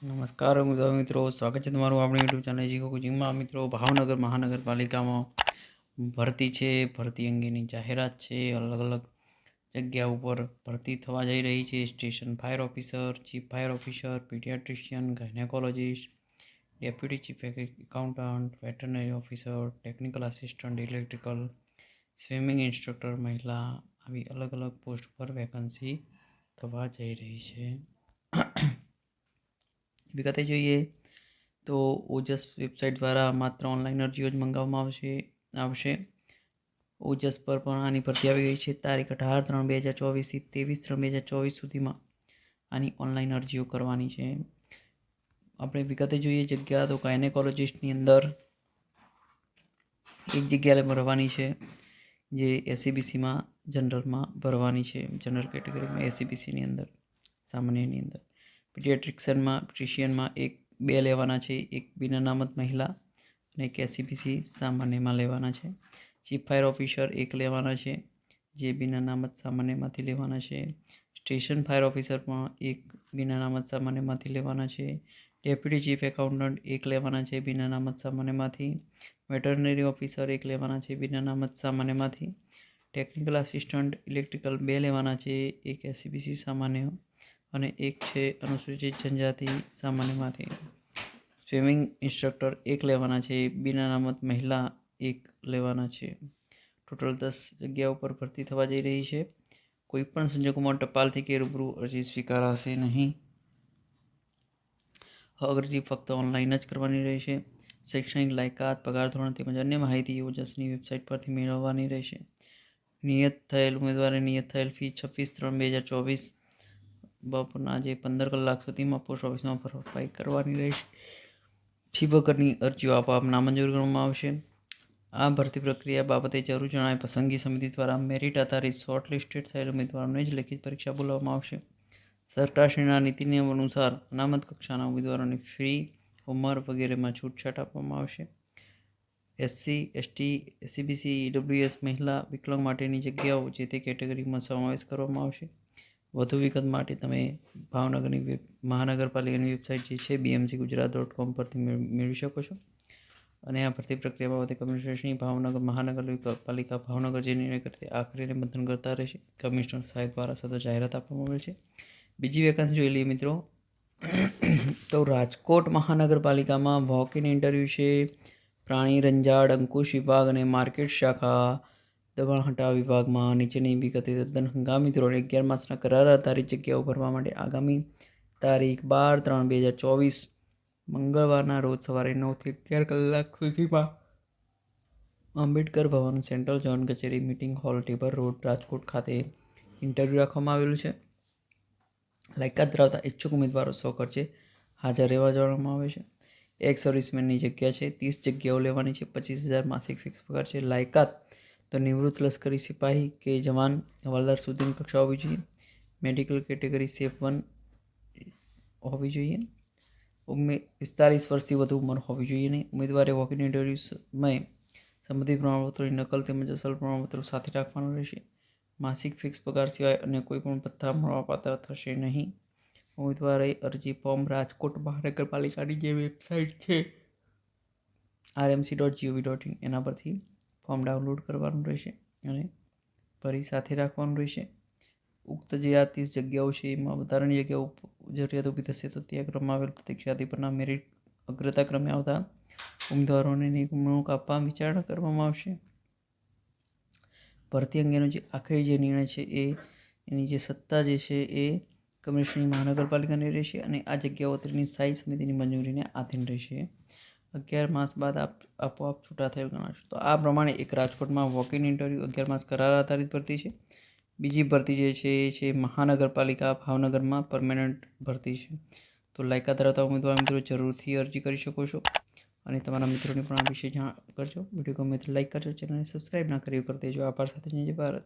નમસ્કાર મિત્રો, સ્વાગત છે તમારું આપણી યુટ્યુબ ચેનલ જીકો કોચિંગમાં. મિત્રો, ભાવનગર મહાનગરપાલિકામાં ભરતી છે. ભરતી અંગેની જાહેરાત છે. અલગ અલગ જગ્યા ઉપર ભરતી થવા જઈ રહી છે. Station fire officer, chief fire officer, paediatrician, gynaecologist, deputy chief accountant, veterinary officer, technical assistant, electrical, swimming instructor, મહિલા, આવી અલગ અલગ પોસ્ટ પર વેકન્સી થવા જઈ રહી છે. વિગતે જોઈએ તો ઓજસ વેબસાઇટ દ્વારા માત્ર ઓનલાઈન અરજીઓ જ મંગાવવામાં આવશે. ઓજસ પર પણ આની ભરતી આવી ગઈ છે. તારીખ 18/3/2024 થી 23/3/2024 સુધીમાં આની ઓનલાઈન અરજીઓ કરવાની છે. આપણે વિગતે જોઈએ જગ્યા તો ગાયનેકોલોજીસ્ટની અંદર એક જગ્યા ભરવાની છે, જે એસસીબીસીમાં જનરલમાં ભરવાની છે. જનરલ કેટેગરીમાં એસસીબીસીની અંદર, સામાન્યની અંદર. પીડિયાટ્રિશિયનમાં 2 લેવાના છે, એક બિન અનામત મહિલા અને એક એસસીબીસી સામાન્યમાં લેવાના છે. ચીફ ફાયર ઓફિસર 1 લેવાના છે, જે બિન અનામત સામાન્યમાંથી લેવાના છે. સ્ટેશન ફાયર ઓફિસર પણ 1 બિન અનામત સામાન્યમાંથી લેવાના છે. ડેપ્યુટી ચીફ એકાઉન્ટન્ટ 1 લેવાના છે, બિન અનામત સામાન્યમાંથી. વેટરનરી ઓફિસર 1 લેવાના છે, બિન અનામત સામાન્યમાંથી. ટેકનિકલ આસિસ્ટન્ટ ઇલેક્ટ્રિકલ 2 લેવાના છે, એક એસસીબીસી સામાન્ય અને એક છે અનુસૂચિત જનજાતિ સામાન્યમાંથી. સ્વિમિંગ ઇન્સ્ટ્રક્ટર 1 લેવાના છે, બિન અનામત મહિલા 1 લેવાના છે. ટોટલ 10 જગ્યા ઉપર ભરતી થવા જઈ રહી છે. કોઈપણ સંજોગોમાં ટપાલથી કે રૂબરૂ અરજી સ્વીકારાશે નહીં. અરજી ફક્ત ઓનલાઈન જ કરવાની રહેશે. શૈક્ષણિક લાયકાત, પગાર ધોરણ તેમજ અન્ય માહિતી ઓજસની વેબસાઇટ પરથી મેળવવાની રહેશે. ઉમેદવારે નિયત થયેલ ફી 26/3/2024 બપોરના 15 કલાક સુધીમાં પોસ્ટ ઓફિસમાં ભરપાઈ કરવાની રહેશે. ફી વગરની અરજીઓ આપોઆપ નામંજૂર કરવામાં આવશે. આ ભરતી પ્રક્રિયા બાબતે જરૂર જણાય પસંદગી સમિતિ દ્વારા મેરિટ આધારિત શોર્ટલિસ્ટેડ થયેલ ઉમેદવારોને જ લેખિત પરીક્ષા બોલાવવામાં આવશે. સરકારશ્રીના નીતિ નિયમ અનુસાર અનામત કક્ષાના ઉમેદવારોની ફી, ઉંમર વગેરેમાં છૂટછાટ આપવામાં આવશે. એસસી, એસટી, એસસીબીસી, ઈડબ્લ્યુએસ, મહિલા, વિકલાંગ માટેની જગ્યાઓ જે તે કેટેગરીમાં સમાવેશ કરવામાં આવશે. વધુ વિગત માટે તમે ભાવનગરની મહાનગરપાલિકાની વેબસાઇટ જે છે bmcgujarat.com પરથી મેળવી શકો છો. અને આ ભરતી પ્રક્રિયા બાબતે કમિશનર ભાવનગર મહાનગરપાલિકા ભાવનગર જે નિર્ણય કરતે આખરી નિબંધન કરતા રહેશે. કમિશનર સાહેબ દ્વારા સતત જાહેરાત આપવામાં આવેલ છે. બીજી વેકન્સી જોઈ લઈએ મિત્રો, તો રાજકોટ મહાનગરપાલિકામાં વોક ઇન ઇન્ટરવ્યૂ છે. પ્રાણી રંજાડ, અંકુશ વિભાગ અને માર્કેટ શાખા, દબાણ હટાવ વિભાગમાં નીચેની વિગતે તદ્દન હંગામી ધોરણે 11 માસના કરાર આધારિત જગ્યાઓ ભરવા માટે આગામી તારીખ 12/3/2024 મંગળવારના રોજ સવારે 9 થી 11 કલાક સુધીમાં આંબેડકર ભવન, સેન્ટ્રલ ઝોન કચેરી, મીટિંગ હોલ, ટેબર રોડ, રાજકોટ ખાતે ઇન્ટરવ્યૂ રાખવામાં આવેલું છે. લાયકાત ધરાવતા ઈચ્છુક ઉમેદવારો સ્વખર્ચે હાજર રહેવા જણાવવામાં આવે છે. એક સર્વિસમેનની જગ્યા છે. 30 જગ્યાઓ લેવાની છે. 25,000 માસિક ફિક્સ પગાર છે. લાયકાત તો નિવૃત્ત લશ્કરી સિપાહી કે જવાન, હવાલદાર સુધીની કક્ષા હોવી જોઈએ. મેડિકલ કેટેગરી સેફ 1 હોવી જોઈએ. 45 વર્ષથી વધુ ઉંમર હોવી જોઈએ નહીં. ઉમેદવારે વોક ઇન ઇન્ટરવ્યૂ સમયે સંબંધિત પ્રમાણપત્રોની નકલ તેમજ અસલ પ્રમાણપત્રો સાથે રાખવાનું રહેશે. માસિક ફિક્સ પગાર સિવાય અન્ય કોઈ પણ ભથ્થા મળવાપાત્ર થશે નહીં. ઉમેદવારે અરજી ફોર્મ રાજકોટ મહાનગરપાલિકાની જે વેબસાઇટ છે rmc.gov.in એના પરથી ફોર્મ ડાઉનલોડ કરવાનું રહેશે અને ભરી સાથે રાખવાનું રહેશે. ઉક્ત જે આ 30 જગ્યાઓ છે એમાં વધારાની જગ્યાઓ જરૂરિયાત ઊભી થશે તો ત્યાં ક્રમમાં આવેલ પ્રતીક્ષાથી પરના મેરિટ અગ્રતા ક્રમે આવતા ઉમેદવારોને નિમણૂક આપવા વિચારણા કરવામાં આવશે. ભરતી અંગેનો જે આખરી જે નિર્ણય છે એની જે સત્તા જે છે એ કમિશનર મહાનગરપાલિકાની રહેશે અને આ જગ્યાઓ તેની સ્થાયી સમિતિની મંજૂરીને આધીન રહેશે. 11 માસ બાદ આપોઆપ છૂટા થયેલ ગણાશે. તો આ પ્રમાણે એક રાજકોટમાં વોક ઇન ઇન્ટરવ્યૂ 11 માસ કરાર આધારિત ભરતી છે. બીજી ભરતી જે છે એ છે મહાનગરપાલિકા ભાવનગરમાં પરમેનન્ટ ભરતી છે. તો લાયકાત ધરાવતા ઉમેદવાર મિત્રો જરૂરથી અરજી કરી શકો છો અને તમારા મિત્રોને પણ આ વિશે જાણ કરજો. વિડીયો ગમે તો લાઈક કરજો, ચેનલને સબસ્ક્રાઈબ ના કરી કરી દેજો. આભાર સાથે જય ભારત.